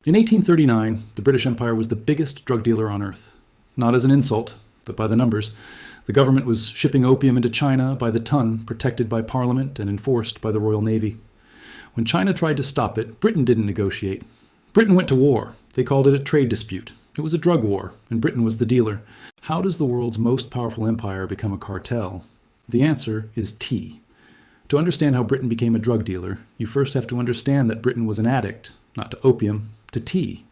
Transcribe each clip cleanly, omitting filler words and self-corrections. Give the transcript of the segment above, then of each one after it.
In 1839, the British Empire was the biggest drug dealer on earth. Not as an insult, but by the numbers. The government was shipping opium into China by the ton, protected by Parliament and enforced by the Royal Navy. When China tried to stop it, Britain didn't negotiate. Britain went to war. They called it a trade dispute. It was a drug war, and Britain was the dealer. How does the world's most powerful empire become a cartel? The answer is tea. To understand how Britain became a drug dealer, you first have to understand that Britain was an addict, not to opium, to tea.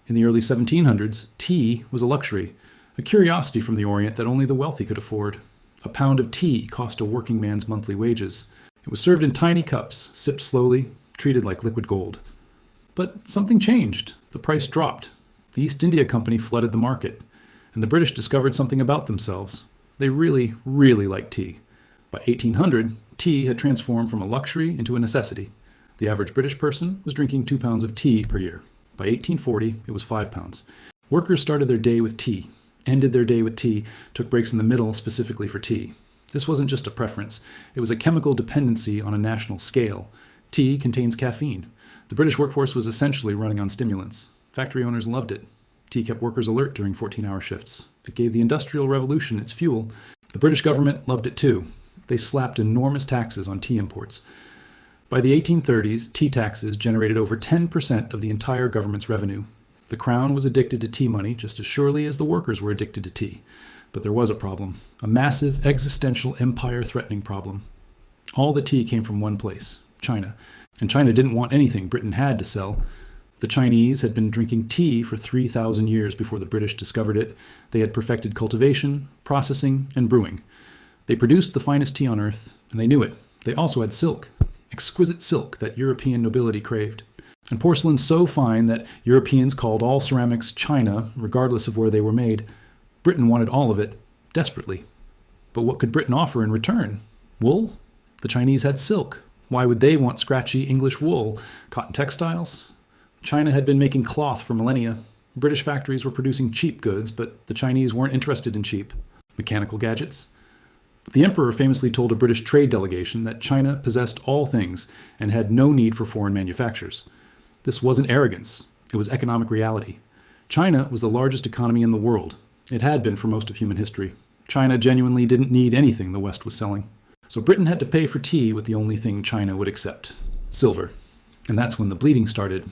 In the early 1700s, tea was a luxury, a curiosity from the Orient that only the wealthy could afford. A pound of tea cost a working man's monthly wages. It was served in tiny cups, sipped slowly, treated like liquid gold. But something changed. The price dropped. The East India Company flooded the market, and the British discovered something about themselves. They really, really liked tea. By 1800, tea had transformed from a luxury into a necessity. The average British person was drinking 2 pounds of tea per year. By 1840, it was 5 pounds. Workers started their day with tea, ended their day with tea, took breaks in the middle specifically for tea. This wasn't just a preference. It was a chemical dependency on a national scale. Tea contains caffeine. The British workforce was essentially running on stimulants. Factory owners loved it. Tea kept workers alert during 14-hour shifts. It gave the Industrial Revolution its fuel. The British government loved it too. They slapped enormous taxes on tea imports. By the 1830s, tea taxes generated over 10% of the entire government's revenue. The Crown was addicted to tea money just as surely as the workers were addicted to tea. But there was a problem, a massive, existential, empire-threatening problem. All the tea came from one place, China. And China didn't want anything Britain had to sell. The Chinese had been drinking tea for 3,000 years before the British discovered it. They had perfected cultivation, processing, and brewing. They produced the finest tea on earth, and they knew it. They also had silk, exquisite silk that European nobility craved. And porcelain so fine that Europeans called all ceramics China, regardless of where they were made. Britain wanted all of it, desperately. But what could Britain offer in return? Wool? The Chinese had silk. Why would they want scratchy English wool? Cotton textiles? China had been making cloth for millennia. British factories were producing cheap goods, but the Chinese weren't interested in cheap. Mechanical gadgets? The emperor famously told a British trade delegation that China possessed all things and had no need for foreign manufacturers. This wasn't arrogance. It was economic reality. China was the largest economy in the world. It had been for most of human history. China genuinely didn't need anything the West was selling. So Britain had to pay for tea with the only thing China would accept, silver. And that's when the bleeding started.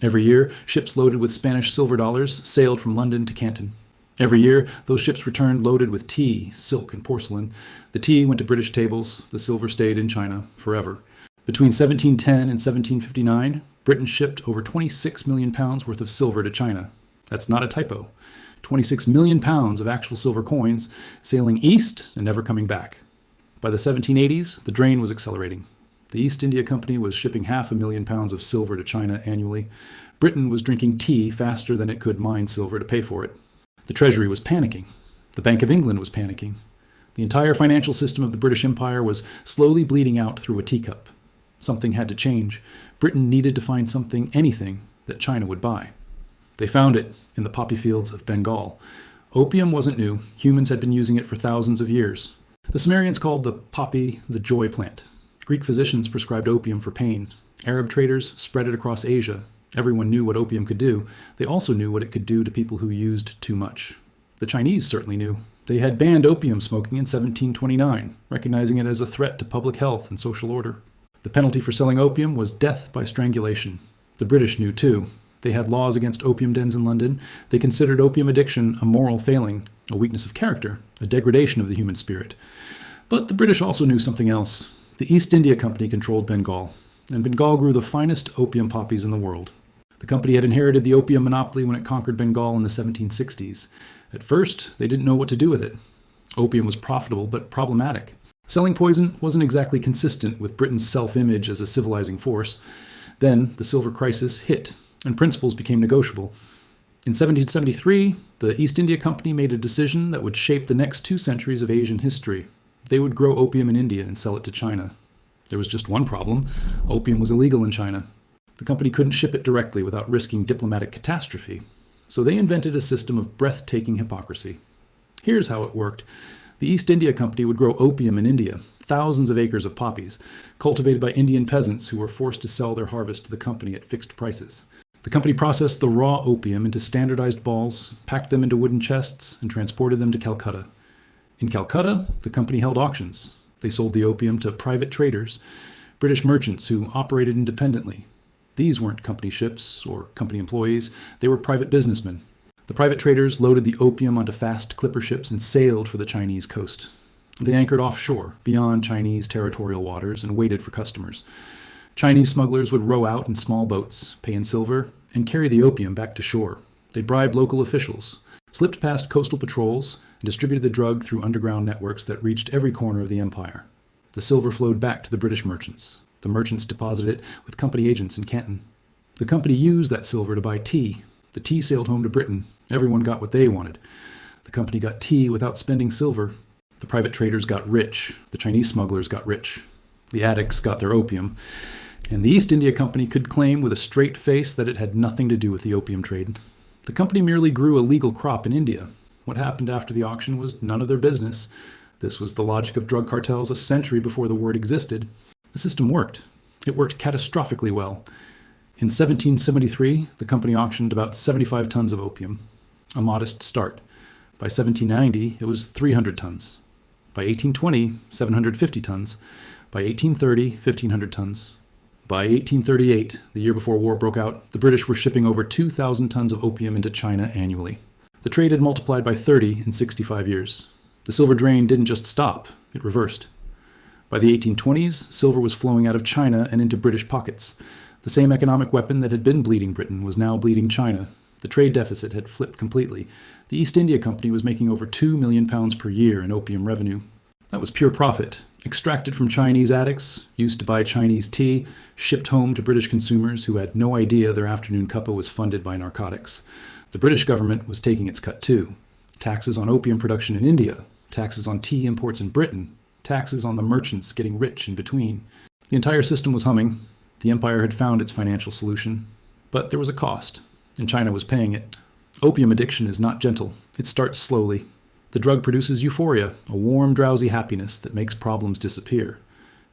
Every year, ships loaded with Spanish silver dollars sailed from London to Canton. Every year, those ships returned loaded with tea, silk, and porcelain. The tea went to British tables. The silver stayed in China forever. Between 1710 and 1759, Britain shipped over 26 million pounds worth of silver to China. That's not a typo. 26 million pounds of actual silver coins sailing east and never coming back. By the 1780s, the drain was accelerating. The East India Company was shipping 500,000 pounds of silver to China annually. Britain was drinking tea faster than it could mine silver to pay for it. The Treasury was panicking. The Bank of England was panicking. The entire financial system of the British Empire was slowly bleeding out through a teacup. Something had to change. Britain needed to find something, anything, that China would buy. They found it in the poppy fields of Bengal. Opium wasn't new. Humans had been using it for thousands of years. The Sumerians called the poppy the joy plant. Greek physicians prescribed opium for pain. Arab traders spread it across Asia. Everyone knew what opium could do. They also knew what it could do to people who used too much. The Chinese certainly knew. They had banned opium smoking in 1729, recognizing it as a threat to public health and social order. The penalty for selling opium was death by strangulation. The British knew too. They had laws against opium dens in London. They considered opium addiction a moral failing, a weakness of character, a degradation of the human spirit. But the British also knew something else. The East India Company controlled Bengal, and Bengal grew the finest opium poppies in the world. The company had inherited the opium monopoly when it conquered Bengal in the 1760s. At first, they didn't know what to do with it. Opium was profitable but problematic. Selling poison wasn't exactly consistent with Britain's self-image as a civilizing force. Then the silver crisis hit, and principles became negotiable. In 1773, the East India Company made a decision that would shape the next 2 centuries of Asian history. They would grow opium in India and sell it to China. There was just one problem. Opium was illegal in China. The company couldn't ship it directly without risking diplomatic catastrophe. So they invented a system of breathtaking hypocrisy. Here's how it worked. The East India Company would grow opium in India, thousands of acres of poppies, cultivated by Indian peasants who were forced to sell their harvest to the company at fixed prices. The company processed the raw opium into standardized balls, packed them into wooden chests, and transported them to Calcutta. In Calcutta, the company held auctions. They sold the opium to private traders, British merchants who operated independently. These weren't company ships or company employees, they were private businessmen. The private traders loaded the opium onto fast clipper ships and sailed for the Chinese coast. They anchored offshore, beyond Chinese territorial waters, and waited for customers. Chinese smugglers would row out in small boats, pay in silver, and carry the opium back to shore. They bribed local officials, slipped past coastal patrols, and distributed the drug through underground networks that reached every corner of the empire. The silver flowed back to the British merchants. The merchants deposited it with company agents in Canton. The company used that silver to buy tea. The tea sailed home to Britain. Everyone got what they wanted. The company got tea without spending silver. The private traders got rich. The Chinese smugglers got rich. The addicts got their opium. And the East India Company could claim with a straight face that it had nothing to do with the opium trade. The company merely grew a legal crop in India. What happened after the auction was none of their business. This was the logic of drug cartels a century before the word existed. The system worked. It worked catastrophically well. In 1773, the company auctioned about 75 tons of opium, a modest start. By 1790, it was 300 tons. By 1820, 750 tons. By 1830, 1,500 tons. By 1838, the year before war broke out, the British were shipping over 2,000 tons of opium into China annually. The trade had multiplied by 30 in 65 years. The silver drain didn't just stop, it reversed. By the 1820s, silver was flowing out of China and into British pockets. The same economic weapon that had been bleeding Britain was now bleeding China. The trade deficit had flipped completely. The East India Company was making over £2 million per year in opium revenue. That was pure profit, extracted from Chinese addicts, used to buy Chinese tea, shipped home to British consumers who had no idea their afternoon cuppa was funded by narcotics. The British government was taking its cut too. Taxes on opium production in India, taxes on tea imports in Britain, taxes on the merchants getting rich in between. The entire system was humming. The empire had found its financial solution. But there was a cost, and China was paying it. Opium addiction is not gentle. It starts slowly. The drug produces euphoria, a warm, drowsy happiness that makes problems disappear.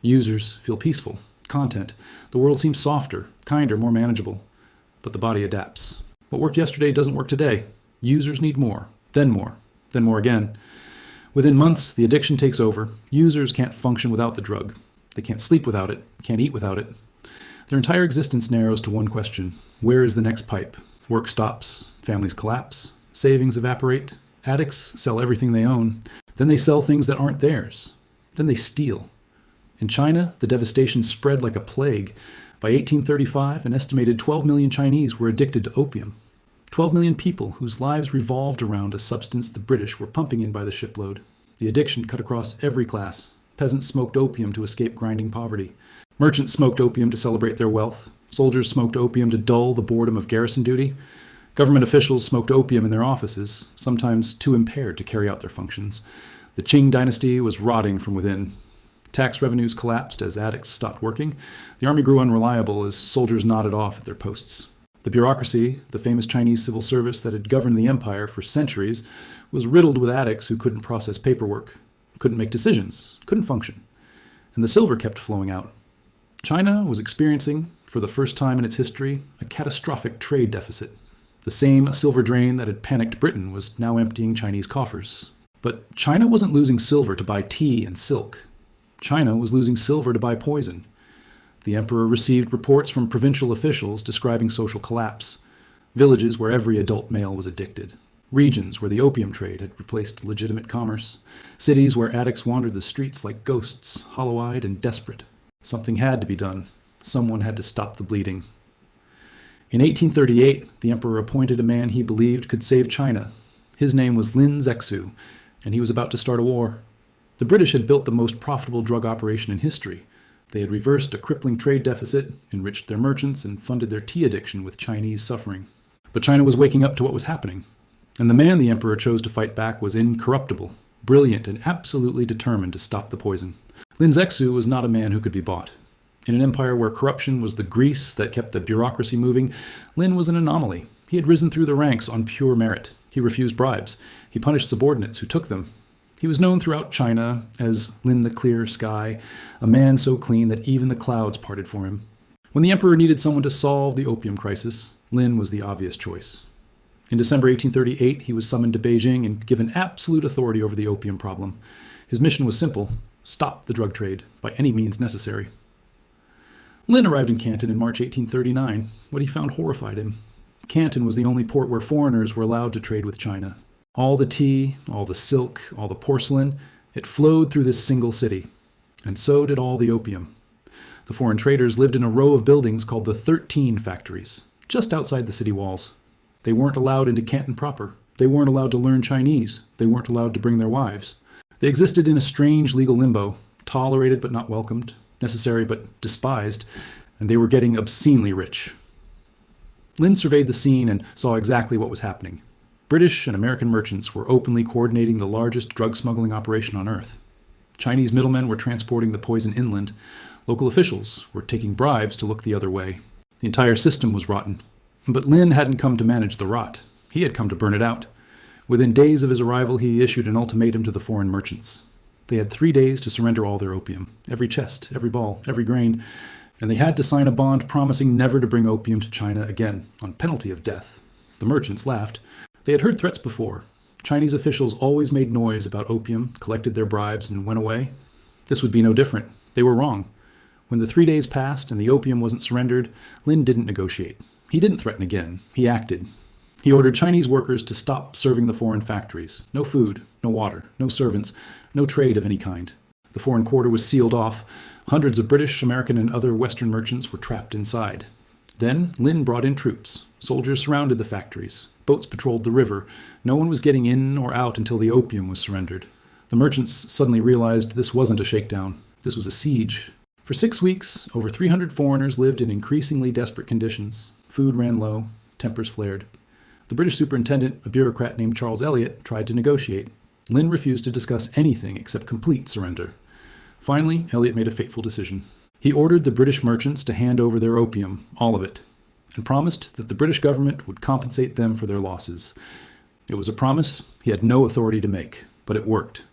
Users feel peaceful, content. The world seems softer, kinder, more manageable. But the body adapts. What worked yesterday doesn't work today. Users need more, then more, then more again. Within months, the addiction takes over. Users can't function without the drug. They can't sleep without it, can't eat without it. Their entire existence narrows to one question. Where is the next pipe? Work stops. Families collapse. Savings evaporate. Addicts sell everything they own. Then they sell things that aren't theirs. Then they steal. In China, the devastation spread like a plague. By 1835, an estimated 12 million Chinese were addicted to opium. 12 million people whose lives revolved around a substance the British were pumping in by the shipload. The addiction cut across every class. Peasants smoked opium to escape grinding poverty. Merchants smoked opium to celebrate their wealth. Soldiers smoked opium to dull the boredom of garrison duty. Government officials smoked opium in their offices, sometimes too impaired to carry out their functions. The Qing dynasty was rotting from within. Tax revenues collapsed as addicts stopped working. The army grew unreliable as soldiers nodded off at their posts. The bureaucracy, the famous Chinese civil service that had governed the empire for centuries, was riddled with addicts who couldn't process paperwork, couldn't make decisions, couldn't function. And the silver kept flowing out. China was experiencing, for the first time in its history, a catastrophic trade deficit. The same silver drain that had panicked Britain was now emptying Chinese coffers. But China wasn't losing silver to buy tea and silk. China was losing silver to buy poison. The emperor received reports from provincial officials describing social collapse, villages where every adult male was addicted, regions where the opium trade had replaced legitimate commerce, cities where addicts wandered the streets like ghosts, hollow-eyed and desperate. Something had to be done. Someone had to stop the bleeding. In 1838, the emperor appointed a man he believed could save China. His name was Lin Zexu, and he was about to start a war. The British had built the most profitable drug operation in history. They had reversed a crippling trade deficit, enriched their merchants, and funded their tea addiction with Chinese suffering. But China was waking up to what was happening. And the man the emperor chose to fight back was incorruptible, brilliant, and absolutely determined to stop the poison. Lin Zexu was not a man who could be bought. In an empire where corruption was the grease that kept the bureaucracy moving, Lin was an anomaly. He had risen through the ranks on pure merit. He refused bribes. He punished subordinates who took them. He was known throughout China as Lin the Clear Sky, a man so clean that even the clouds parted for him. When the emperor needed someone to solve the opium crisis, Lin was the obvious choice. In December 1838, he was summoned to Beijing and given absolute authority over the opium problem. His mission was simple: stop the drug trade by any means necessary. Lin arrived in Canton in March 1839. What he found horrified him. Canton was the only port where foreigners were allowed to trade with China. All the tea, all the silk, all the porcelain, it flowed through this single city. And so did all the opium. The foreign traders lived in a row of buildings called the 13 factories, just outside the city walls. They weren't allowed into Canton proper. They weren't allowed to learn Chinese. They weren't allowed to bring their wives. They existed in a strange legal limbo, tolerated but not welcomed, necessary but despised, and they were getting obscenely rich. Lin surveyed the scene and saw exactly what was happening. British and American merchants were openly coordinating the largest drug smuggling operation on earth. Chinese middlemen were transporting the poison inland. Local officials were taking bribes to look the other way. The entire system was rotten. But Lin hadn't come to manage the rot. He had come to burn it out. Within days of his arrival, he issued an ultimatum to the foreign merchants. They had 3 days to surrender all their opium, every chest, every ball, every grain, and they had to sign a bond promising never to bring opium to China again, on penalty of death. The merchants laughed. They had heard threats before. Chinese officials always made noise about opium, collected their bribes, and went away. This would be no different. They were wrong. When the 3 days passed and the opium wasn't surrendered, Lin didn't negotiate. He didn't threaten again. He acted. He ordered Chinese workers to stop serving the foreign factories. No food, no water, no servants, no trade of any kind. The foreign quarter was sealed off. Hundreds of British, American, and other Western merchants were trapped inside. Then Lin brought in troops. Soldiers surrounded the factories. Boats patrolled the river. No one was getting in or out until the opium was surrendered. The merchants suddenly realized this wasn't a shakedown. This was a siege. For 6 weeks, over 300 foreigners lived in increasingly desperate conditions. Food ran low. Tempers flared. The British superintendent, a bureaucrat named Charles Elliot, tried to negotiate. Lin refused to discuss anything except complete surrender. Finally, Elliot made a fateful decision. He ordered the British merchants to hand over their opium, all of it, and promised that the British government would compensate them for their losses. It was a promise he had no authority to make, but it worked.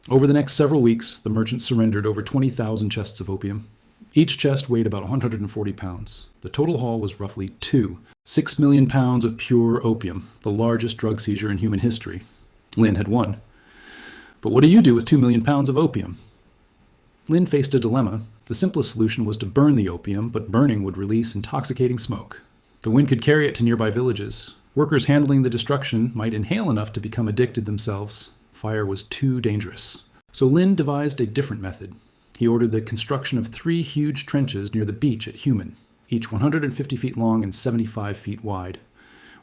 Over the next several weeks, the merchants surrendered over 20,000 chests of opium. Each chest weighed about 140 pounds. The total haul was roughly 6 million pounds of pure opium, the largest drug seizure in human history. Lin had won. But what do you do with 2 million pounds of opium? Lin faced a dilemma. The simplest solution was to burn the opium, but burning would release intoxicating smoke. The wind could carry it to nearby villages. Workers handling the destruction might inhale enough to become addicted themselves. Fire was too dangerous. So Lin devised a different method. He ordered the construction of 3 huge trenches near the beach at Human, each 150 feet long and 75 feet wide.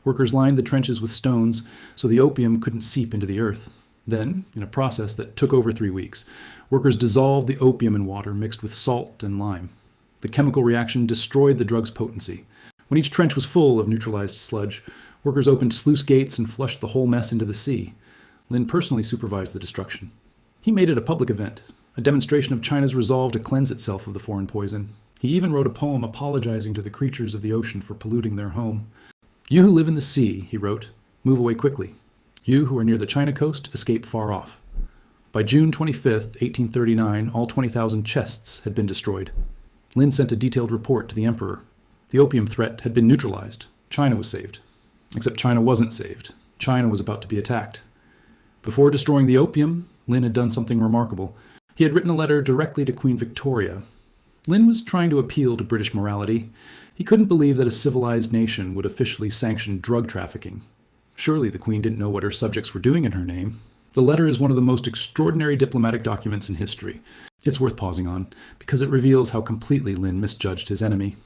Workers lined the trenches with stones so the opium couldn't seep into the earth. Then, in a process that took over 3 weeks, workers dissolved the opium in water mixed with salt and lime. The chemical reaction destroyed the drug's potency. When each trench was full of neutralized sludge, workers opened sluice gates and flushed the whole mess into the sea. Lin personally supervised the destruction. He made it a public event, a demonstration of China's resolve to cleanse itself of the foreign poison. He even wrote a poem apologizing to the creatures of the ocean for polluting their home. "You who live in the sea," he wrote, "move away quickly. You who are near the China coast, escape far off." By June 25, 1839, all 20,000 chests had been destroyed. Lin sent a detailed report to the emperor. The opium threat had been neutralized. China was saved. Except China wasn't saved. China was about to be attacked. Before destroying the opium, Lin had done something remarkable. He had written a letter directly to Queen Victoria. Lin was trying to appeal to British morality. He couldn't believe that a civilized nation would officially sanction drug trafficking. Surely the Queen didn't know what her subjects were doing in her name. The letter is one of the most extraordinary diplomatic documents in history. It's worth pausing on, because it reveals how completely Lin misjudged his enemy.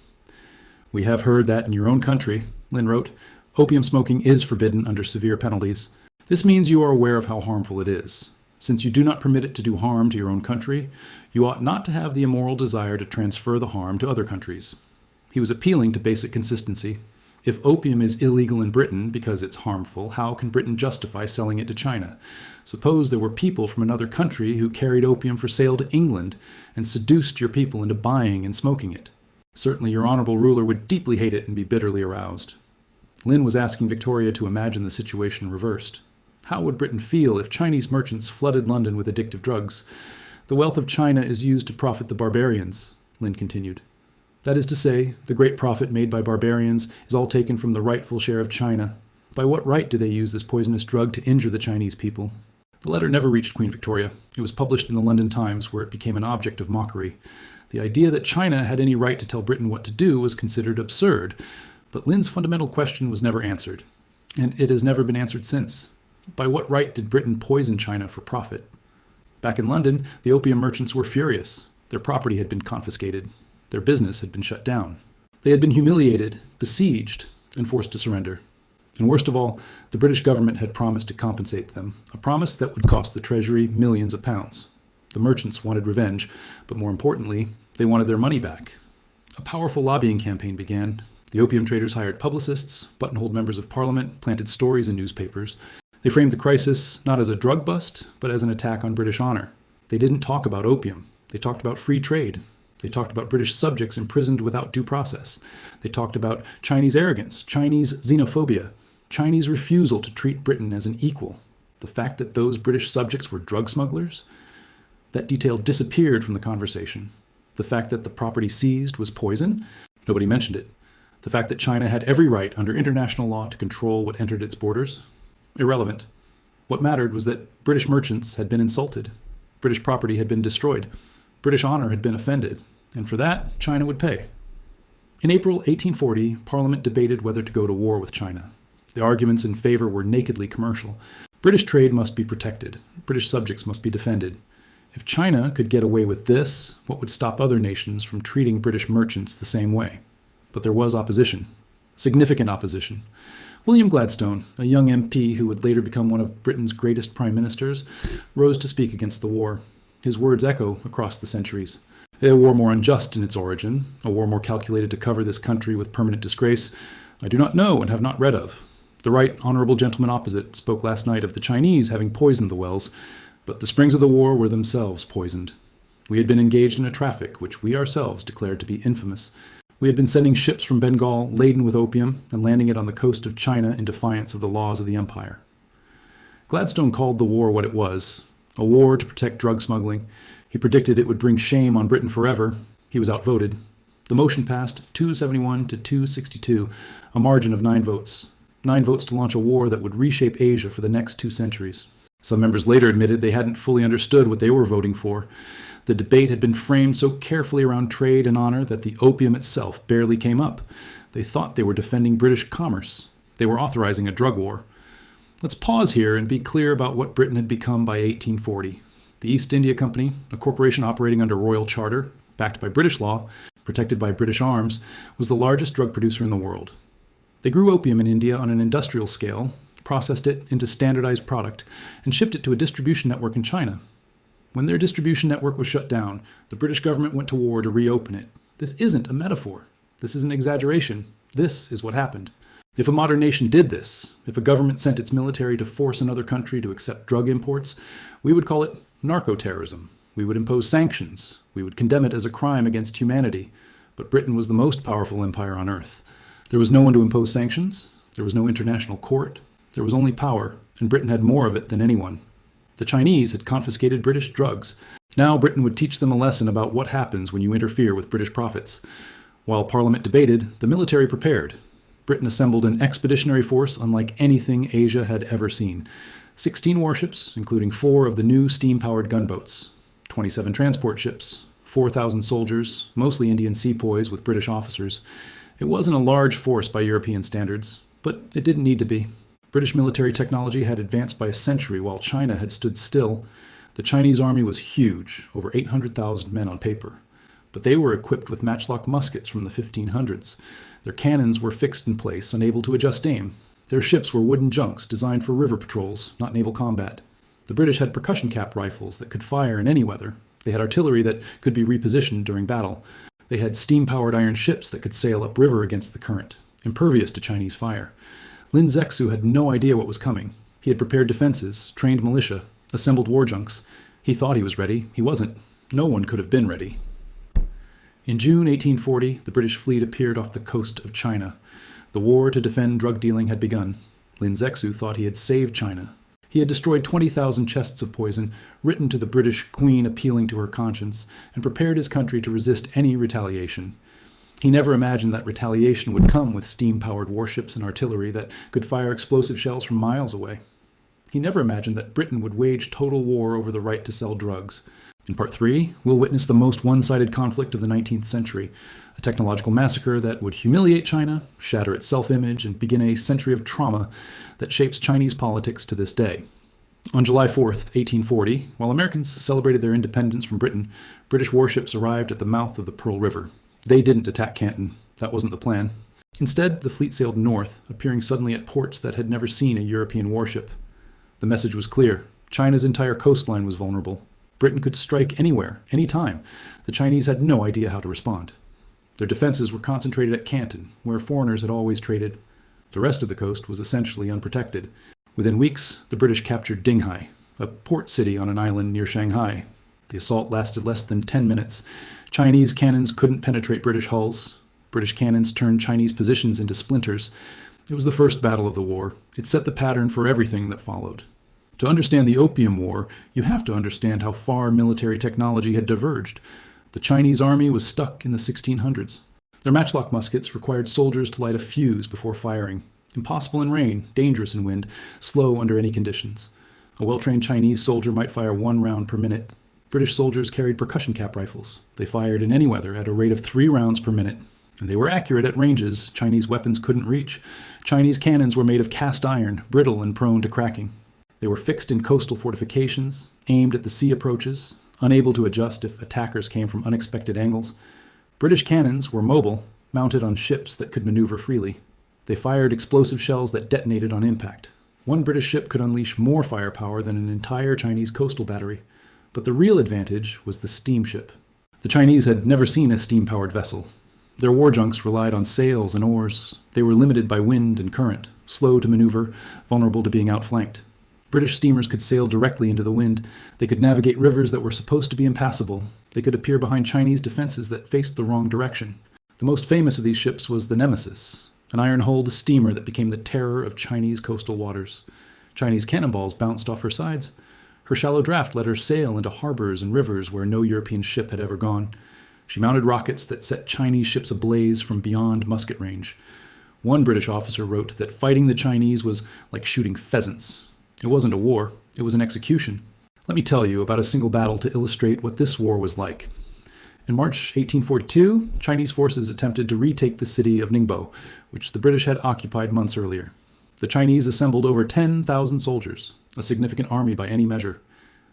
"We have heard that in your own country," Lin wrote, "opium smoking is forbidden under severe penalties. This means you are aware of how harmful it is. Since you do not permit it to do harm to your own country, you ought not to have the immoral desire to transfer the harm to other countries." He was appealing to basic consistency. If opium is illegal in Britain because it's harmful, how can Britain justify selling it to China? Suppose there were people from another country who carried opium for sale to England and seduced your people into buying and smoking it. Certainly your honorable ruler would deeply hate it and be bitterly aroused. Lin was asking Victoria to imagine the situation reversed. How would Britain feel if Chinese merchants flooded London with addictive drugs? "The wealth of China is used to profit the barbarians," Lin continued. That is to say, the great profit made by barbarians is all taken from the rightful share of China. By what right do they use this poisonous drug to injure the Chinese people? The letter never reached Queen Victoria. It was published in the London Times, where it became an object of mockery. The idea that China had any right to tell Britain what to do was considered absurd, but Lin's fundamental question was never answered, and it has never been answered since. By what right did Britain poison China for profit? Back in London, the opium merchants were furious. Their property had been confiscated. Their business had been shut down. They had been humiliated, besieged, and forced to surrender. And worst of all, the British government had promised to compensate them, a promise that would cost the treasury millions of pounds. The merchants wanted revenge, but more importantly, they wanted their money back. A powerful lobbying campaign began. The opium traders hired publicists, buttonholed members of parliament, planted stories in newspapers. They framed the crisis not as a drug bust, but as an attack on British honor. They didn't talk about opium. They talked about free trade. They talked about British subjects imprisoned without due process. They talked about Chinese arrogance, Chinese xenophobia, Chinese refusal to treat Britain as an equal. The fact that those British subjects were drug smugglers? That detail disappeared from the conversation. The fact that the property seized was poison? Nobody mentioned it. The fact that China had every right under international law to control what entered its borders? Irrelevant. What mattered was that British merchants had been insulted. British property had been destroyed. British honor had been offended. And for that, China would pay. In April 1840, Parliament debated whether to go to war with China. The arguments in favor were nakedly commercial. British trade must be protected. British subjects must be defended. If China could get away with this, what would stop other nations from treating British merchants the same way? But there was opposition. Significant opposition. William Gladstone, a young MP who would later become one of Britain's greatest prime ministers, rose to speak against the war. His words echo across the centuries. A war more unjust in its origin, a war more calculated to cover this country with permanent disgrace, I do not know and have not read of. The right honorable gentleman opposite spoke last night of the Chinese having poisoned the wells, but the springs of the war were themselves poisoned. We had been engaged in a traffic which we ourselves declared to be infamous. We had been sending ships from Bengal laden with opium and landing it on the coast of China in defiance of the laws of the empire. Gladstone called the war what it was, a war to protect drug smuggling. He predicted it would bring shame on Britain forever. He was outvoted. The motion passed 271 to 262, a margin of 9 votes. 9 votes to launch a war that would reshape Asia for the next 2 centuries. Some members later admitted they hadn't fully understood what they were voting for. The debate had been framed so carefully around trade and honor that the opium itself barely came up. They thought they were defending British commerce. They were authorizing a drug war. Let's pause here and be clear about what Britain had become by 1840. The East India Company, a corporation operating under royal charter, backed by British law, protected by British arms, was the largest drug producer in the world. They grew opium in India on an industrial scale, processed it into standardized product, and shipped it to a distribution network in China. When their distribution network was shut down, the British government went to war to reopen it. This isn't a metaphor. This is an exaggeration. This is what happened. If a modern nation did this, if a government sent its military to force another country to accept drug imports, we would call it narco-terrorism. We would impose sanctions. We would condemn it as a crime against humanity. But Britain was the most powerful empire on earth. There was no one to impose sanctions. There was no international court. There was only power, and Britain had more of it than anyone. The Chinese had confiscated British drugs. Now Britain would teach them a lesson about what happens when you interfere with British profits. While Parliament debated, the military prepared. Britain assembled an expeditionary force unlike anything Asia had ever seen. 16 warships, including 4 of the new steam-powered gunboats, 27 transport ships, 4,000 soldiers, mostly Indian sepoys with British officers. It wasn't a large force by European standards, but it didn't need to be. British military technology had advanced by a century while China had stood still. The Chinese army was huge, over 800,000 men on paper. But they were equipped with matchlock muskets from the 1500s. Their cannons were fixed in place, unable to adjust aim. Their ships were wooden junks designed for river patrols, not naval combat. The British had percussion cap rifles that could fire in any weather. They had artillery that could be repositioned during battle. They had steam-powered iron ships that could sail upriver against the current, impervious to Chinese fire. Lin Zexu had no idea what was coming. He had prepared defenses, trained militia, assembled war junks. He thought he was ready. He wasn't. No one could have been ready. In June 1840, the British fleet appeared off the coast of China. The war to defend drug dealing had begun. Lin Zexu thought he had saved China. He had destroyed 20,000 chests of poison, written to the British Queen appealing to her conscience, and prepared his country to resist any retaliation. He never imagined that retaliation would come with steam-powered warships and artillery that could fire explosive shells from miles away. He never imagined that Britain would wage total war over the right to sell drugs. In Part 3, we'll witness the most one-sided conflict of the 19th century, a technological massacre that would humiliate China, shatter its self-image, and begin a century of trauma that shapes Chinese politics to this day. On July 4th, 1840, while Americans celebrated their independence from Britain, British warships arrived at the mouth of the Pearl River. They didn't attack Canton. That wasn't the plan. Instead, the fleet sailed north, appearing suddenly at ports that had never seen a European warship. The message was clear. China's entire coastline was vulnerable. Britain could strike anywhere, anytime. The Chinese had no idea how to respond. Their defenses were concentrated at Canton, where foreigners had always traded. The rest of the coast was essentially unprotected. Within weeks, the British captured Dinghai, a port city on an island near Shanghai. The assault lasted less than 10 minutes. Chinese cannons couldn't penetrate British hulls. British cannons turned Chinese positions into splinters. It was the first battle of the war. It set the pattern for everything that followed. To understand the Opium War, you have to understand how far military technology had diverged. The Chinese army was stuck in the 1600s. Their matchlock muskets required soldiers to light a fuse before firing. Impossible in rain, dangerous in wind, slow under any conditions. A well-trained Chinese soldier might fire 1 round per minute. British soldiers carried percussion cap rifles. They fired in any weather at a rate of 3 rounds per minute. And they were accurate at ranges Chinese weapons couldn't reach. Chinese cannons were made of cast iron, brittle and prone to cracking. They were fixed in coastal fortifications, aimed at the sea approaches, unable to adjust if attackers came from unexpected angles. British cannons were mobile, mounted on ships that could maneuver freely. They fired explosive shells that detonated on impact. One British ship could unleash more firepower than an entire Chinese coastal battery. But the real advantage was the steamship. The Chinese had never seen a steam-powered vessel. Their war junks relied on sails and oars. They were limited by wind and current, slow to maneuver, vulnerable to being outflanked. British steamers could sail directly into the wind. They could navigate rivers that were supposed to be impassable. They could appear behind Chinese defenses that faced the wrong direction. The most famous of these ships was the Nemesis, an iron-hulled steamer that became the terror of Chinese coastal waters. Chinese cannonballs bounced off her sides. Her shallow draft let her sail into harbors and rivers where no European ship had ever gone. She mounted rockets that set Chinese ships ablaze from beyond musket range. One British officer wrote that fighting the Chinese was like shooting pheasants. It wasn't a war, it was an execution. Let me tell you about a single battle to illustrate what this war was like. In March 1842, Chinese forces attempted to retake the city of Ningbo, which the British had occupied months earlier. The Chinese assembled over 10,000 soldiers, a significant army by any measure.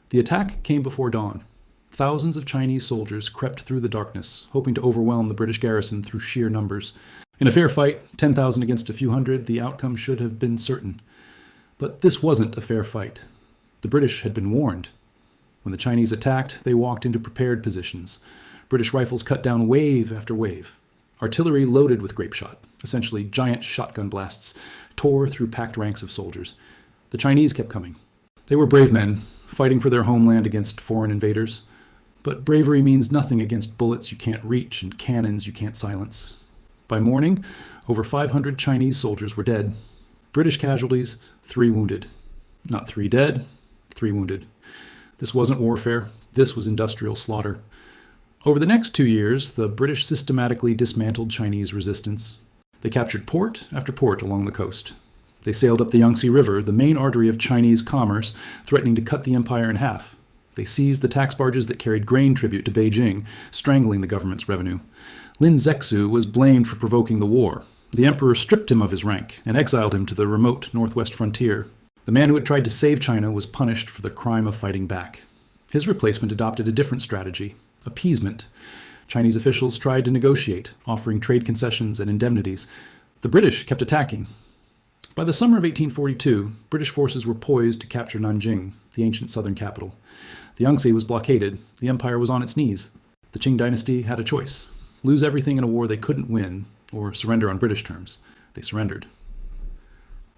The attack came before dawn. Thousands of Chinese soldiers crept through the darkness, hoping to overwhelm the British garrison through sheer numbers. In a fair fight, 10,000 against a few hundred, the outcome should have been certain. But this wasn't a fair fight. The British had been warned. When the Chinese attacked, they walked into prepared positions. British rifles cut down wave after wave. Artillery loaded with grape shot, essentially giant shotgun blasts, tore through packed ranks of soldiers. The Chinese kept coming. They were brave men, fighting for their homeland against foreign invaders. But bravery means nothing against bullets you can't reach and cannons you can't silence. By morning, over 500 Chinese soldiers were dead. British casualties, 3 wounded. Not 3 dead, 3 wounded. This wasn't warfare. This was industrial slaughter. Over the next 2 years, the British systematically dismantled Chinese resistance. They captured port after port along the coast. They sailed up the Yangtze River, the main artery of Chinese commerce, threatening to cut the empire in half. They seized the tax barges that carried grain tribute to Beijing, strangling the government's revenue. Lin Zexu was blamed for provoking the war. The emperor stripped him of his rank and exiled him to the remote northwest frontier. The man who had tried to save China was punished for the crime of fighting back. His replacement adopted a different strategy, appeasement. Chinese officials tried to negotiate, offering trade concessions and indemnities. The British kept attacking. By the summer of 1842, British forces were poised to capture Nanjing, the ancient southern capital. The Yangtze was blockaded. The empire was on its knees. The Qing dynasty had a choice: lose everything in a war they couldn't win, or surrender on British terms. They surrendered.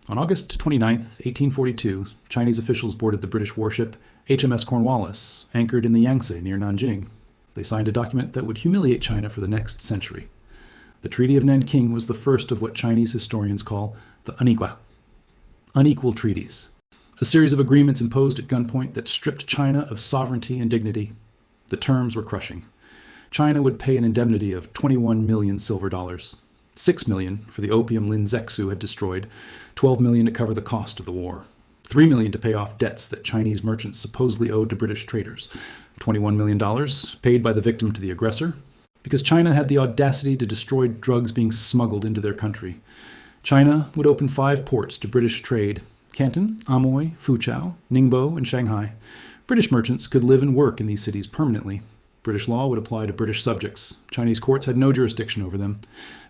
On August 29, 1842, Chinese officials boarded the British warship HMS Cornwallis, anchored in the Yangtze near Nanjing. They signed a document that would humiliate China for the next century. The Treaty of Nanking was the first of what Chinese historians call the unequal treaties, a series of agreements imposed at gunpoint that stripped China of sovereignty and dignity. The terms were crushing. China would pay an indemnity of 21 million silver dollars, 6 million for the opium Lin Zexu had destroyed, 12 million to cover the cost of the war, 3 million to pay off debts that Chinese merchants supposedly owed to British traders, $21 million paid by the victim to the aggressor, because China had the audacity to destroy drugs being smuggled into their country. China would open 5 ports to British trade: Canton, Amoy, Fuzhou, Ningbo, and Shanghai. British merchants could live and work in these cities permanently. British law would apply to British subjects. Chinese courts had no jurisdiction over them.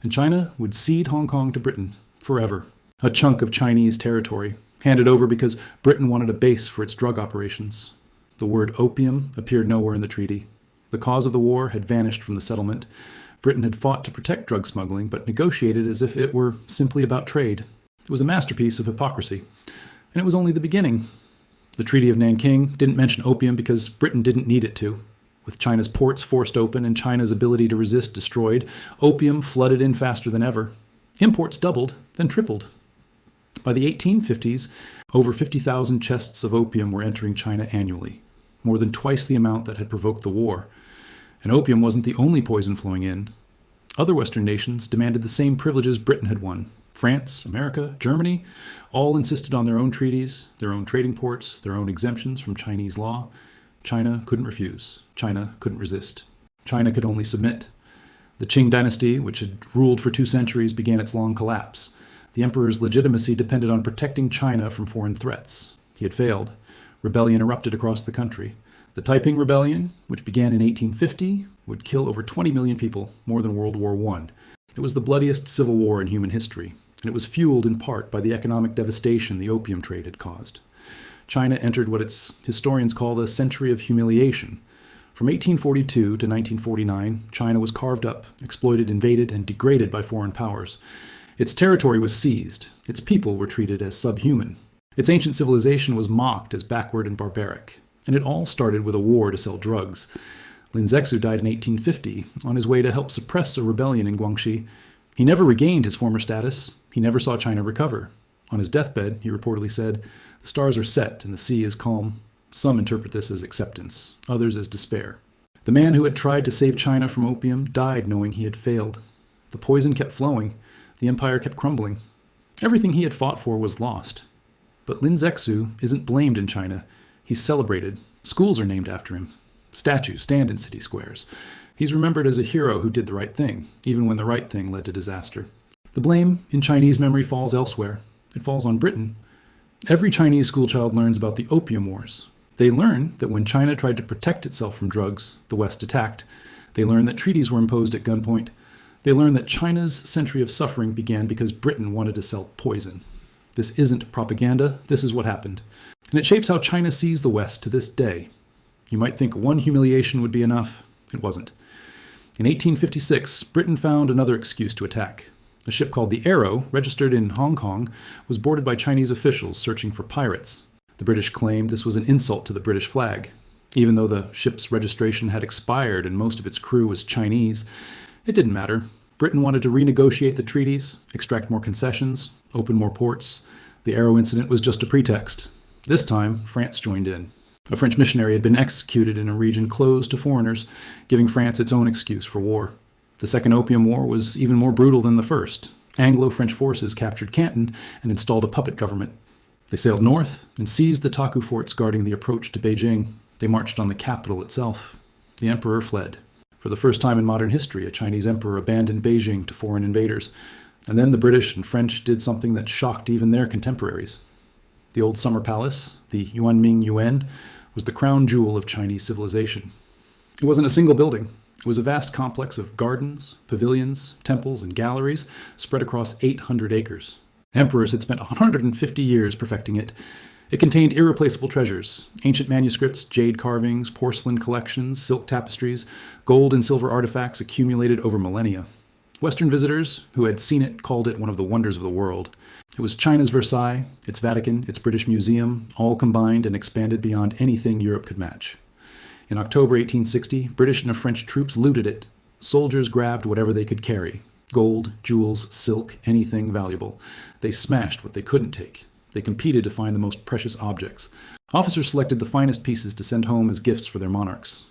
And China would cede Hong Kong to Britain forever. A chunk of Chinese territory, handed over because Britain wanted a base for its drug operations. The word opium appeared nowhere in the treaty. The cause of the war had vanished from the settlement. Britain had fought to protect drug smuggling, but negotiated as if it were simply about trade. It was a masterpiece of hypocrisy. And it was only the beginning. The Treaty of Nanking didn't mention opium because Britain didn't need it to. With China's ports forced open and China's ability to resist destroyed, opium flooded in faster than ever. Imports doubled, then tripled. By the 1850s, over 50,000 chests of opium were entering China annually, more than twice the amount that had provoked the war. And opium wasn't the only poison flowing in. Other Western nations demanded the same privileges Britain had won. France, America, Germany, all insisted on their own treaties, their own trading ports, their own exemptions from Chinese law. China couldn't refuse. China couldn't resist. China could only submit. The Qing dynasty, which had ruled for 2 centuries, began its long collapse. The emperor's legitimacy depended on protecting China from foreign threats. He had failed. Rebellion erupted across the country. The Taiping Rebellion, which began in 1850, would kill over 20 million people, more than World War I. It was the bloodiest civil war in human history, and it was fueled in part by the economic devastation the opium trade had caused. China entered what its historians call the century of humiliation. From 1842 to 1949, China was carved up, exploited, invaded, and degraded by foreign powers. Its territory was seized. Its people were treated as subhuman. Its ancient civilization was mocked as backward and barbaric. And it all started with a war to sell drugs. Lin Zexu died in 1850 on his way to help suppress a rebellion in Guangxi. He never regained his former status. He never saw China recover. On his deathbed, he reportedly said, "The stars are set and the sea is calm." Some interpret this as acceptance, others as despair. The man who had tried to save China from opium died knowing he had failed. The poison kept flowing. The empire kept crumbling. Everything he had fought for was lost. But Lin Zexu isn't blamed in China. He's celebrated. Schools are named after him. Statues stand in city squares. He's remembered as a hero who did the right thing, even when the right thing led to disaster. The blame in Chinese memory falls elsewhere. It falls on Britain. Every Chinese schoolchild learns about the Opium Wars. They learn that when China tried to protect itself from drugs, the West attacked. They learn that treaties were imposed at gunpoint. They learn that China's century of suffering began because Britain wanted to sell poison. This isn't propaganda. This is what happened. And it shapes how China sees the West to this day. You might think one humiliation would be enough. It wasn't. In 1856, Britain found another excuse to attack. A ship called the Arrow, registered in Hong Kong, was boarded by Chinese officials searching for pirates. The British claimed this was an insult to the British flag. Even though the ship's registration had expired and most of its crew was Chinese, it didn't matter. Britain wanted to renegotiate the treaties, extract more concessions, open more ports. The Arrow incident was just a pretext. This time, France joined in. A French missionary had been executed in a region closed to foreigners, giving France its own excuse for war. The Second Opium War was even more brutal than the first. Anglo-French forces captured Canton and installed a puppet government. They sailed north and seized the Taku forts guarding the approach to Beijing. They marched on the capital itself. The emperor fled. For the first time in modern history, a Chinese emperor abandoned Beijing to foreign invaders. And then the British and French did something that shocked even their contemporaries. The old summer palace, the Yuanming Yuan, was the crown jewel of Chinese civilization. It wasn't a single building. It was a vast complex of gardens, pavilions, temples, and galleries spread across 800 acres. Emperors had spent 150 years perfecting it. It contained irreplaceable treasures, ancient manuscripts, jade carvings, porcelain collections, silk tapestries, gold and silver artifacts accumulated over millennia. Western visitors who had seen it called it one of the wonders of the world. It was China's Versailles, its Vatican, its British Museum, all combined and expanded beyond anything Europe could match. In October 1860, British and French troops looted it. Soldiers grabbed whatever they could carry. Gold, jewels, silk, anything valuable. They smashed what they couldn't take. They competed to find the most precious objects. Officers selected the finest pieces to send home as gifts for their monarchs.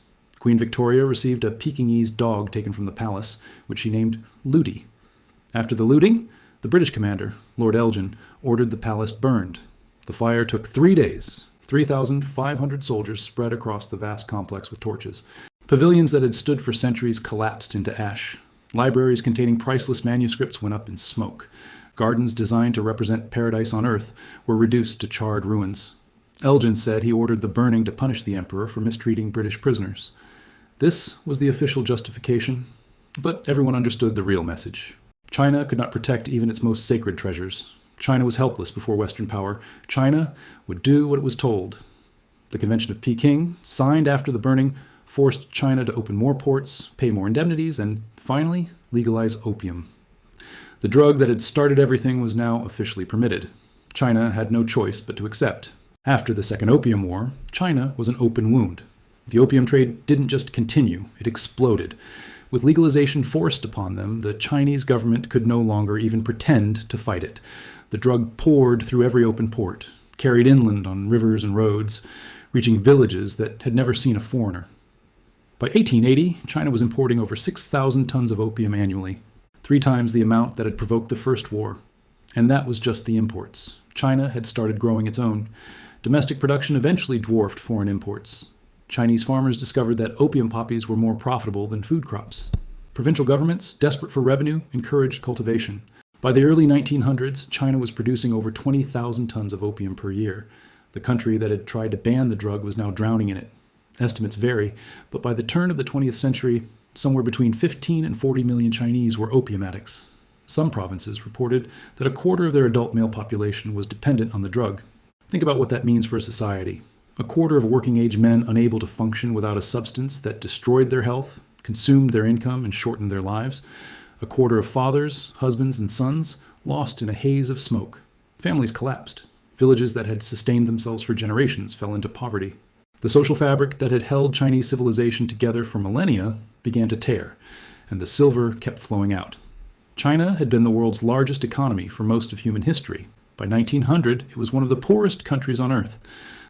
Queen Victoria received a Pekingese dog taken from the palace, which she named Lootie. After the looting, the British commander, Lord Elgin, ordered the palace burned. The fire took 3 days. 3,500 soldiers spread across the vast complex with torches. Pavilions that had stood for centuries collapsed into ash. Libraries containing priceless manuscripts went up in smoke. Gardens designed to represent paradise on earth were reduced to charred ruins. Elgin said he ordered the burning to punish the emperor for mistreating British prisoners. This was the official justification, but everyone understood the real message. China could not protect even its most sacred treasures. China was helpless before Western power. China would do what it was told. The Convention of Peking, signed after the burning, forced China to open more ports, pay more indemnities, and finally legalize opium. The drug that had started everything was now officially permitted. China had no choice but to accept. After the Second Opium War, China was an open wound. The opium trade didn't just continue, it exploded. With legalization forced upon them, the Chinese government could no longer even pretend to fight it. The drug poured through every open port, carried inland on rivers and roads, reaching villages that had never seen a foreigner. By 1880, China was importing over 6,000 tons of opium annually, 3 times the amount that had provoked the First War. And that was just the imports. China had started growing its own. Domestic production eventually dwarfed foreign imports. Chinese farmers discovered that opium poppies were more profitable than food crops. Provincial governments, desperate for revenue, encouraged cultivation. By the early 1900s, China was producing over 20,000 tons of opium per year. The country that had tried to ban the drug was now drowning in it. Estimates vary, but by the turn of the 20th century, somewhere between 15 and 40 million Chinese were opium addicts. Some provinces reported that a quarter of their adult male population was dependent on the drug. Think about what that means for a society. A quarter of working-age men unable to function without a substance that destroyed their health, consumed their income, and shortened their lives. A quarter of fathers, husbands, and sons lost in a haze of smoke. Families collapsed. Villages that had sustained themselves for generations fell into poverty. The social fabric that had held Chinese civilization together for millennia began to tear, and the silver kept flowing out. China had been the world's largest economy for most of human history. By 1900, it was one of the poorest countries on earth.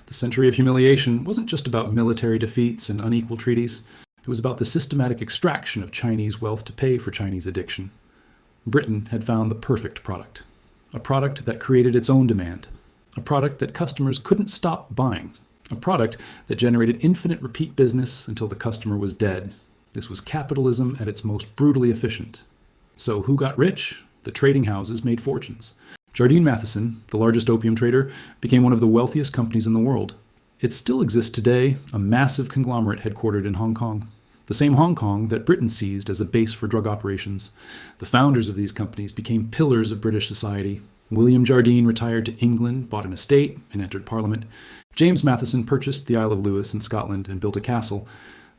The century of humiliation wasn't just about military defeats and unequal treaties. It was about the systematic extraction of Chinese wealth to pay for Chinese addiction. Britain had found the perfect product. A product that created its own demand. A product that customers couldn't stop buying. A product that generated infinite repeat business until the customer was dead. This was capitalism at its most brutally efficient. So who got rich? The trading houses made fortunes. Jardine Matheson, the largest opium trader, became one of the wealthiest companies in the world. It still exists today, a massive conglomerate headquartered in Hong Kong. The same Hong Kong that Britain seized as a base for drug operations. The founders of these companies became pillars of British society. William Jardine retired to England, bought an estate, and entered Parliament. James Matheson purchased the Isle of Lewis in Scotland and built a castle.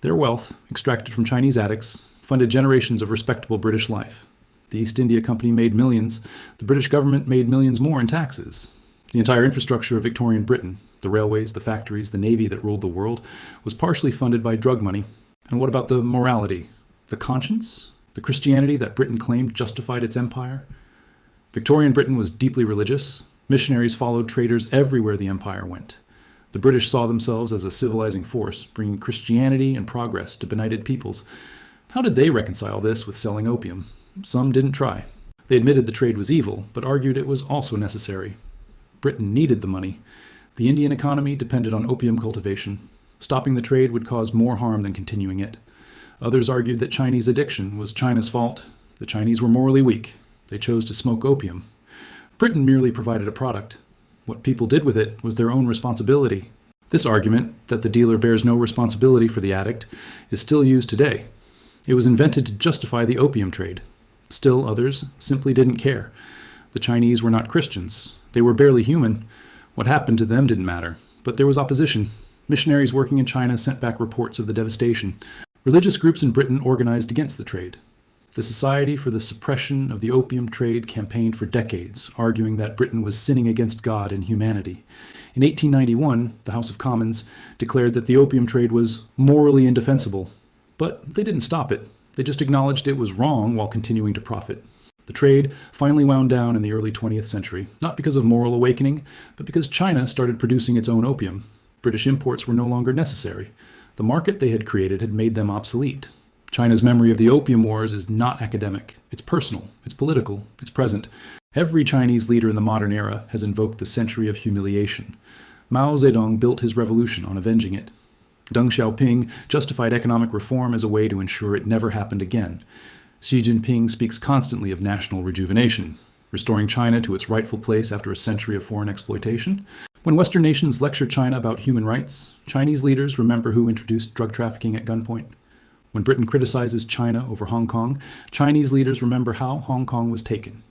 Their wealth, extracted from Chinese addicts, funded generations of respectable British life. The East India Company made millions. The British government made millions more in taxes. The entire infrastructure of Victorian Britain, the railways, the factories, the navy that ruled the world, was partially funded by drug money. And what about the morality? The conscience? The Christianity that Britain claimed justified its empire? Victorian Britain was deeply religious. Missionaries followed traders everywhere the empire went. The British saw themselves as a civilizing force, bringing Christianity and progress to benighted peoples. How did they reconcile this with selling opium? Some didn't try. They admitted the trade was evil, but argued it was also necessary. Britain needed the money. The Indian economy depended on opium cultivation. Stopping the trade would cause more harm than continuing it. Others argued that Chinese addiction was China's fault. The Chinese were morally weak. They chose to smoke opium. Britain merely provided a product. What people did with it was their own responsibility. This argument, that the dealer bears no responsibility for the addict, is still used today. It was invented to justify the opium trade. Still others simply didn't care. The Chinese were not Christians. They were barely human. What happened to them didn't matter. But there was opposition. Missionaries working in China sent back reports of the devastation. Religious groups in Britain organized against the trade. The Society for the Suppression of the Opium Trade campaigned for decades, arguing that Britain was sinning against God and humanity. In 1891, the House of Commons declared that the opium trade was morally indefensible. But they didn't stop it. They just acknowledged it was wrong while continuing to profit. The trade finally wound down in the early 20th century, not because of moral awakening, but because China started producing its own opium. British imports were no longer necessary. The market they had created had made them obsolete. China's memory of the Opium Wars is not academic. It's personal, it's political, it's present. Every Chinese leader in the modern era has invoked the century of humiliation. Mao Zedong built his revolution on avenging it. Deng Xiaoping justified economic reform as a way to ensure it never happened again. Xi Jinping speaks constantly of national rejuvenation, restoring China to its rightful place after a century of foreign exploitation. When Western nations lecture China about human rights, Chinese leaders remember who introduced drug trafficking at gunpoint. When Britain criticizes China over Hong Kong, Chinese leaders remember how Hong Kong was taken.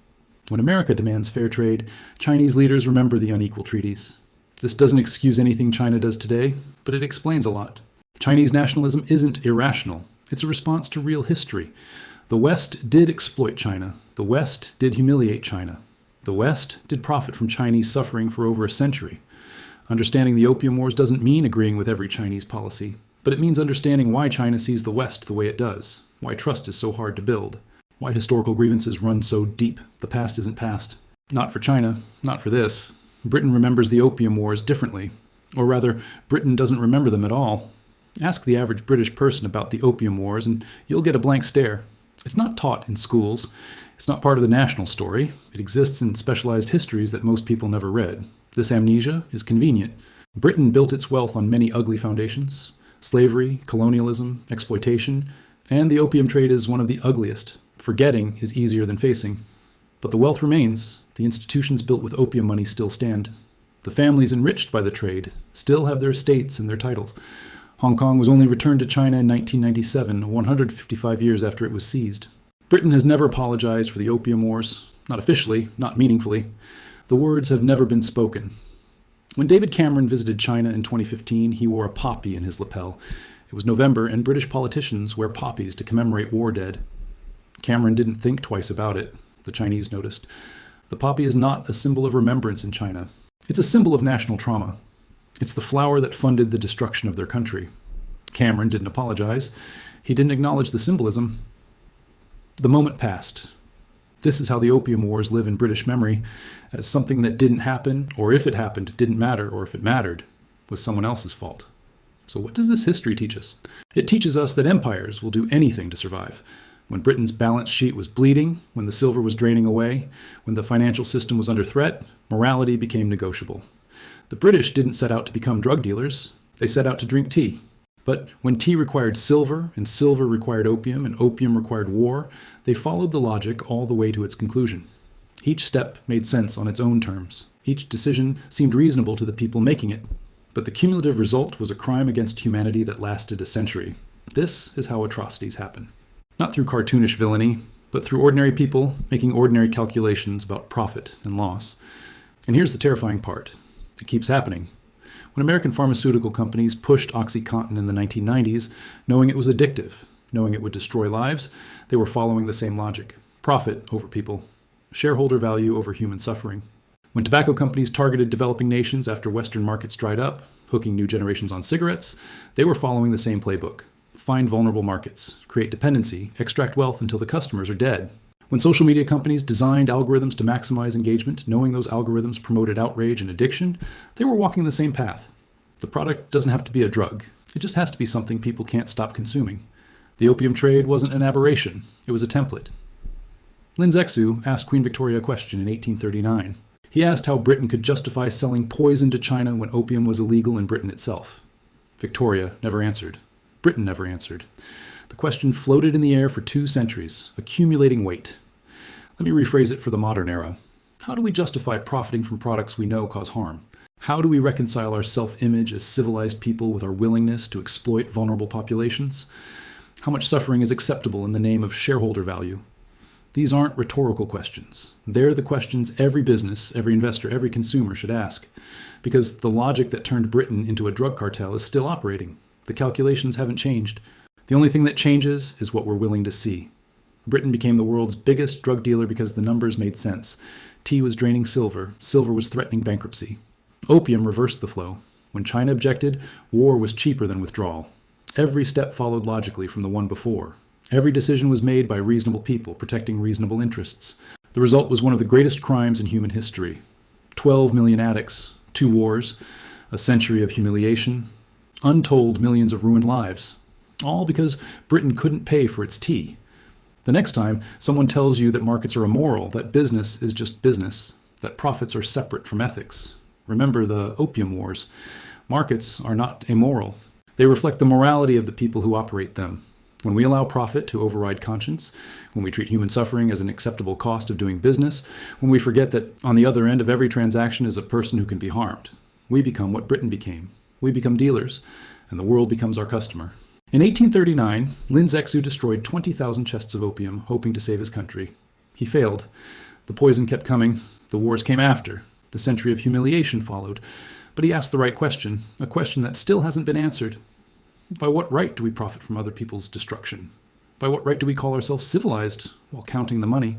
When America demands fair trade, Chinese leaders remember the unequal treaties. This doesn't excuse anything China does today, but it explains a lot. Chinese nationalism isn't irrational. It's a response to real history. The West did exploit China. The West did humiliate China. The West did profit from Chinese suffering for over a century. Understanding the Opium Wars doesn't mean agreeing with every Chinese policy, but it means understanding why China sees the West the way it does, why trust is so hard to build, why historical grievances run so deep. The past isn't past. Not for China, not for this. Britain remembers the Opium Wars differently. Or rather, Britain doesn't remember them at all. Ask the average British person about the Opium Wars and you'll get a blank stare. It's not taught in schools. It's not part of the national story. It exists in specialized histories that most people never read. This amnesia is convenient. Britain built its wealth on many ugly foundations. Slavery, colonialism, exploitation, and the opium trade is one of the ugliest. Forgetting is easier than facing. But the wealth remains. The institutions built with opium money still stand. The families enriched by the trade still have their estates and their titles. Hong Kong was only returned to China in 1997, 155 years after it was seized. Britain has never apologized for the Opium Wars, not officially, not meaningfully. The words have never been spoken. When David Cameron visited China in 2015, he wore a poppy in his lapel. It was November, and British politicians wear poppies to commemorate war dead. Cameron didn't think twice about it, the Chinese noticed. The poppy is not a symbol of remembrance in China. It's a symbol of national trauma. It's the flower that funded the destruction of their country. Cameron didn't apologize. He didn't acknowledge the symbolism. The moment passed. This is how the Opium Wars live in British memory, as something that didn't happen, or if it happened, it didn't matter, or if it mattered, was someone else's fault. So what does this history teach us? It teaches us that empires will do anything to survive. When Britain's balance sheet was bleeding, when the silver was draining away, when the financial system was under threat, morality became negotiable. The British didn't set out to become drug dealers. They set out to drink tea. But when tea required silver, and silver required opium, and opium required war, they followed the logic all the way to its conclusion. Each step made sense on its own terms. Each decision seemed reasonable to the people making it. But the cumulative result was a crime against humanity that lasted a century. This is how atrocities happen. Not through cartoonish villainy, but through ordinary people making ordinary calculations about profit and loss. And here's the terrifying part. It keeps happening. When American pharmaceutical companies pushed OxyContin in the 1990s, knowing it was addictive, knowing it would destroy lives, they were following the same logic. Profit over people. Shareholder value over human suffering. When tobacco companies targeted developing nations after Western markets dried up, hooking new generations on cigarettes, they were following the same playbook. Find vulnerable markets, create dependency, extract wealth until the customers are dead. When social media companies designed algorithms to maximize engagement, knowing those algorithms promoted outrage and addiction, they were walking the same path. The product doesn't have to be a drug. It just has to be something people can't stop consuming. The opium trade wasn't an aberration. It was a template. Lin Zexu asked Queen Victoria a question in 1839. He asked how Britain could justify selling poison to China when opium was illegal in Britain itself. Victoria never answered. Britain never answered. The question floated in the air for 2 centuries, accumulating weight. Let me rephrase it for the modern era. How do we justify profiting from products we know cause harm? How do we reconcile our self-image as civilized people with our willingness to exploit vulnerable populations? How much suffering is acceptable in the name of shareholder value? These aren't rhetorical questions. They're the questions every business, every investor, every consumer should ask. Because the logic that turned Britain into a drug cartel is still operating. The calculations haven't changed. The only thing that changes is what we're willing to see. Britain became the world's biggest drug dealer because the numbers made sense. Tea was draining silver. Silver was threatening bankruptcy. Opium reversed the flow. When China objected, war was cheaper than withdrawal. Every step followed logically from the one before. Every decision was made by reasonable people, protecting reasonable interests. The result was one of the greatest crimes in human history. 12 million addicts, 2 wars, a century of humiliation. untold millions of ruined lives, all because Britain couldn't pay for its tea. The next time someone tells you that markets are immoral, that business is just business, that profits are separate from ethics, remember the Opium Wars. Markets are not immoral. They reflect the morality of the people who operate them. When we allow profit to override conscience, when we treat human suffering as an acceptable cost of doing business, when we forget that on the other end of every transaction is a person who can be harmed, we become what Britain became. We become dealers, and the world becomes our customer. In 1839, Lin Zexu destroyed 20,000 chests of opium, hoping to save his country. He failed. The poison kept coming. The wars came after. The century of humiliation followed. But he asked the right question, a question that still hasn't been answered. By what right do we profit from other people's destruction? By what right do we call ourselves civilized while counting the money?